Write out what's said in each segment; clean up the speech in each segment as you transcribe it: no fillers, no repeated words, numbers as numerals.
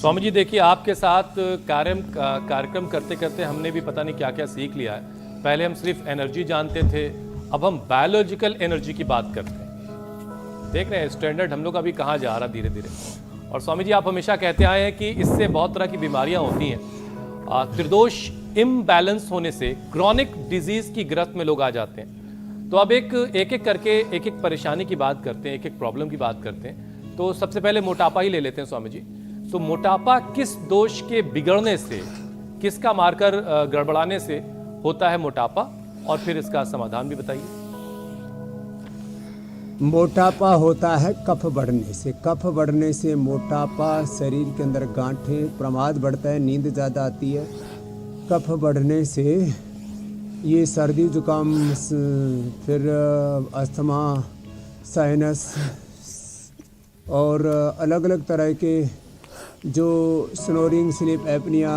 स्वामी जी देखिए, आपके साथ कार्यक्रम करते करते हमने भी पता नहीं क्या क्या सीख लिया है। पहले हम सिर्फ एनर्जी जानते थे, अब हम बायोलॉजिकल एनर्जी की बात करते हैं। देख रहे हैं स्टैंडर्ड हम लोग अभी कहाँ जा रहा धीरे धीरे। और स्वामी जी आप हमेशा कहते आए हैं कि इससे बहुत तरह की बीमारियां होती हैं। त्रिदोष इम्बैलेंस होने से क्रॉनिक डिजीज की गिरफ्त में लोग आ जाते हैं। तो अब एक एक करके एक एक परेशानी की बात करते हैं, एक एक प्रॉब्लम की बात करते हैं। तो सबसे पहले मोटापा ही ले लेते हैं स्वामी जी। तो मोटापा किस दोष के बिगड़ने से, किसका मार्कर गड़बड़ाने से होता है मोटापा, और फिर इसका समाधान भी बताइए। मोटापा होता है कफ बढ़ने से। कफ बढ़ने से मोटापा, शरीर के अंदर गांठें, प्रमाद बढ़ता है, नींद ज़्यादा आती है। कफ बढ़ने से ये सर्दी जुकाम, फिर अस्थमा, साइनस और अलग अलग तरह के जो स्नोरिंग, स्लीप एपनिया,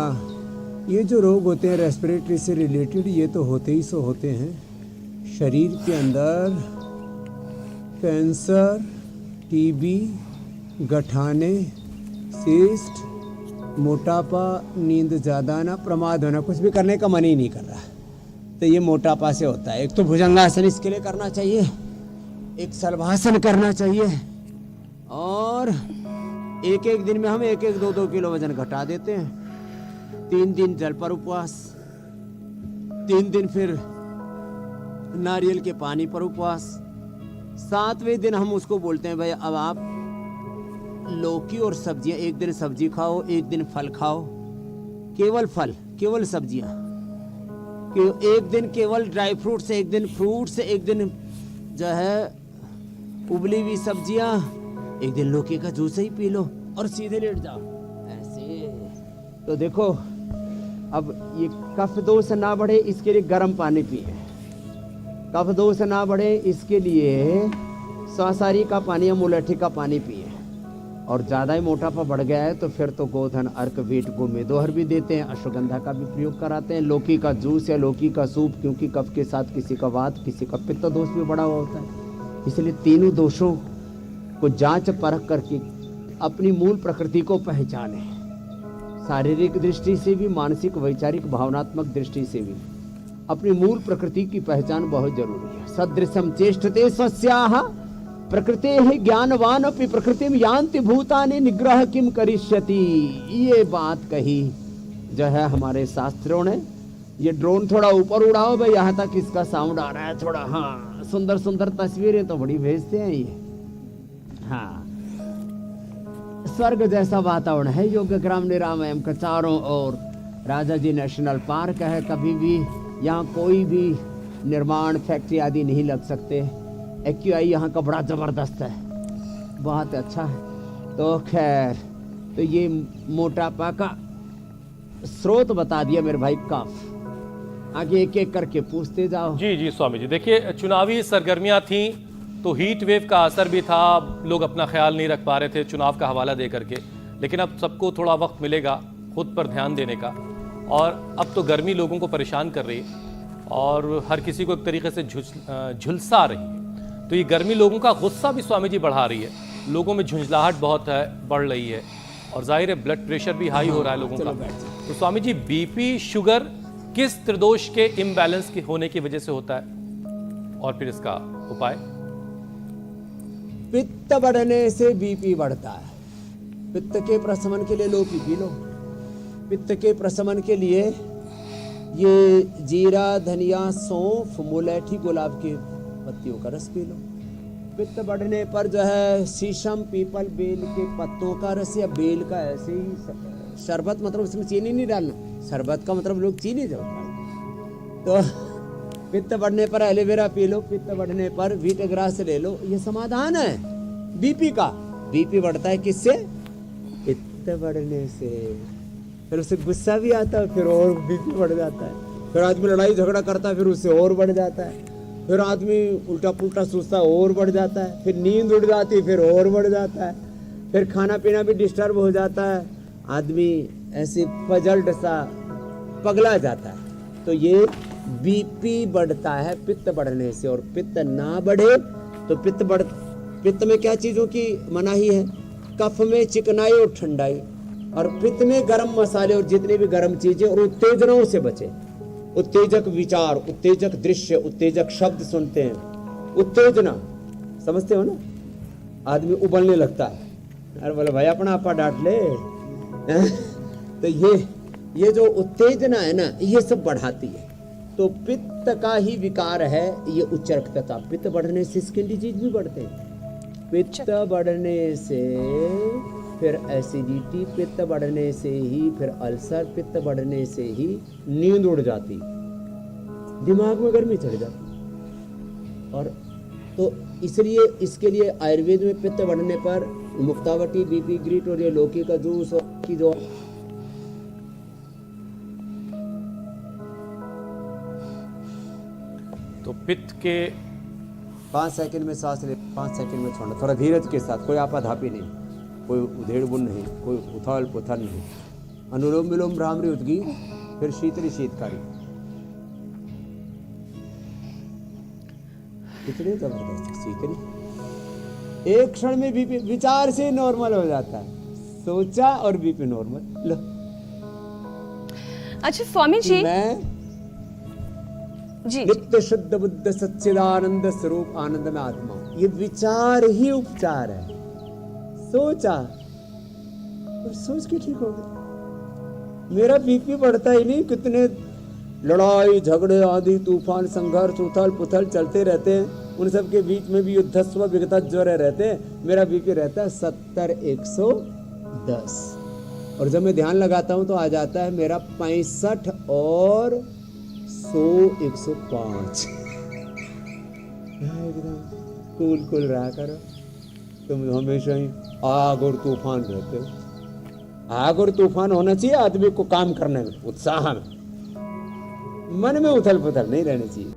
ये जो रोग होते हैं रेस्पिरेटरी से रिलेटेड, ये तो होते ही सो होते हैं। शरीर के अंदर कैंसर, टीबी, गठाने, सिस्ट, मोटापा, नींद ज़्यादा आना, प्रमाद होना, कुछ भी करने का मन ही नहीं कर रहा, तो ये मोटापा से होता है। एक तो भुजंगासन इसके लिए करना चाहिए, एक शलभासन करना चाहिए, और एक एक दिन में हम 1-2 किलो वजन घटा देते हैं। 3 दिन जल पर उपवास, 3 दिन फिर नारियल के पानी पर उपवास, 7वें दिन हम उसको बोलते हैं भाई अब आप लौकी और सब्जियां, एक दिन सब्जी खाओ, एक दिन फल खाओ, केवल फल, केवल सब्जियां, एक दिन केवल ड्राई फ्रूट से, एक दिन फ्रूट से, एक दिन जो है उबली हुई सब्जियां, एक दिन लौकी का जूस ही पी लो और सीधे लेट जाओ ऐसे। तो देखो अब ये कफ दोष ना बढ़े इसके लिए गर्म पानी पिए। कफ दोष ना बढ़े इसके लिए सांसारी का पानी या मुलट्ठी का पानी पिए। और ज़्यादा ही मोटापा बढ़ गया है तो फिर तो गोधन, अर्क, वीट, गोमेदोहर भी देते हैं। अश्वगंधा का भी प्रयोग कराते हैं। लौकी का जूस या लौकी का सूप, क्योंकि कफ के साथ किसी का वात, किसी का पित्त दोष भी बढ़ा हुआ होता है। इसलिए तीनों दोषों को जांच परख करके अपनी मूल प्रकृति को पहचाने। शारीरिक दृष्टि से भी, मानसिक, वैचारिक, भावनात्मक दृष्टि से भी अपनी मूल प्रकृति की पहचान बहुत जरूरी है। सदृशम चेष्टते स्वस्याः प्रकृतेः ज्ञानवान अपि प्रकृतिम यान्ति भूतानि निग्रह किम करिष्यति। ये बात कही जो है हमारे शास्त्रों ने। ये ड्रोन थोड़ा ऊपर उड़ाओ भाई, यहाँ तक इसका साउंड आ रहा है थोड़ा। हाँ, सुंदर सुंदर तस्वीरें तो बड़ी भेजते हैं ये। हाँ, स्वर्ग जैसा वातावरण है योगग्राम निरामयम का चारों ओर। राजा जी नेशनल पार्क है, कभी भी यहाँ कोई भी निर्माण, फैक्ट्री आदि नहीं लग सकते। एक्यूआई यहाँ का बड़ा जबरदस्त है, बहुत अच्छा है। तो खैर, तो ये मोटापा का स्रोत बता दिया मेरे भाई कफ। आगे एक एक करके पूछते जाओ। जी जी स्वामी जी, देखिए चुनावी सरगर्मियां थी तो हीट वेव का असर भी था। लोग अपना ख्याल नहीं रख पा रहे थे चुनाव का हवाला दे करके, लेकिन अब सबको थोड़ा वक्त मिलेगा खुद पर ध्यान देने का। और अब तो गर्मी लोगों को परेशान कर रही है और हर किसी को एक तरीके से झुलसा रही है। तो ये गर्मी लोगों का गुस्सा भी स्वामी जी बढ़ा रही है, लोगों में झुंझलाहट बहुत है, बढ़ रही है, और जाहिर है ब्लड प्रेशर भी हाई हो रहा है लोगों का। तो स्वामी जी बीपी, शुगर किस त्रिदोष के इम्बैलेंस के होने की वजह से होता है, और फिर इसका उपाय? पित्त बढ़ने से बीपी बढ़ता है। पित्त के प्रशमन के लिए लौकी पी लो। पित्त के प्रशमन के लिए ये जीरा, धनिया, सौंफ, मुलैठी, गुलाब के पत्तियों का रस पी लो। पित्त बढ़ने पर जो है शीशम, पीपल, बेल के पत्तों का रस या बेल का ऐसे ही शरबत, मतलब उसमें चीनी नहीं डालना। शरबत का मतलब लोग चीनी जब तो पित्त बढ़ने पर एलोवेरा पी लो। पित्त बढ़ने पर व्हीट ग्रास ले लो। ये समाधान है बीपी का। बीपी बढ़ता है किससे? पित्त बढ़ने से। फिर उससे गुस्सा भी आता है, फिर और बीपी बढ़ जाता है। फिर आदमी लड़ाई झगड़ा करता है, फिर उससे और बढ़ जाता है। फिर आदमी उल्टा पुल्टा सोचता है, और बढ़ जाता है। फिर नींद उड़ जाती है, फिर और बढ़ जाता है। फिर खाना पीना भी डिस्टर्ब हो जाता है। आदमी ऐसे पजल्ट सा पगला जाता है। तो ये बीपी बढ़ता है पित्त बढ़ने से। और पित्त ना बढ़े तो पित्त में क्या चीज़ों की मनाही है? कफ में चिकनाई और ठंडाई, और पित्त में गरम मसाले और जितने भी गरम चीजें और उत्तेजनाओं से बचे। उत्तेजक विचार, उत्तेजक दृश्य, उत्तेजक शब्द सुनते हैं, उत्तेजना, समझते हो ना, आदमी उबलने लगता है। अरे बोले भाई अपना आपा डांट ले। तो ये जो उत्तेजना है ना, ये सब बढ़ाती है। तो पित्त का ही विकार है ये उच्च रक्तचाप। पित्त बढ़ने से स्किन डिजीज भी बढ़ते हैं। पित्त बढ़ने से फिर एसिडिटी, पित्त बढ़ने से ही फिर अल्सर, पित्त बढ़ने से ही नींद उड़ जाती, दिमाग में गर्मी चढ़ जाती। और तो इसलिए इसके लिए आयुर्वेद में पित्त बढ़ने पर मुक्तावटी, बीपी ग्रीट और ये लौकी का जूस की जो तो पित्त के 5 सेकंड में सांस ले, 5 सेकंड में छोड़ना, थोड़ा धीरज के साथ, कोई आपाधापी नहीं, कोई उधेड़ बुन नहीं, कोई उथल पुथल नहीं। अनुलोम विलोम भ्रामरी उद्गी, फिर शीतली शीतकारी। कितने जबरदस्त शीतली। एक क्षण में बीपी विचार से नॉर्मल हो जाता है, सोचा और बीपी नॉर्मल। लो अच्छा स्वामी जी, मैं जी नित्य शुद्ध बुद्ध सच्चिदानंद स्वरूप आनंद में आत्मा, ये विचार ही उपचार है। सोचा और सोच के ठीक हो गया। मेरा बीपी बढ़ता ही नहीं। कितने लड़ाई झगड़े आदि तूफान संघर्ष उथल पुथल चलते रहते हैं, उन सब के बीच में भी युद्धस्व विगत ज्वर रहते हैं। मेरा बीपी रहता है 70/110 और जब मैं ध्यान लगाता हूं तो आ जाता है मेरा 65 और 100/105। एकदम कूल रहा करो। तुम हमेशा ही आग और तूफान रहते हो। आग और तूफान होना चाहिए आदमी को काम करने में, उत्साह में, मन में उथल पुथल नहीं रहनी चाहिए।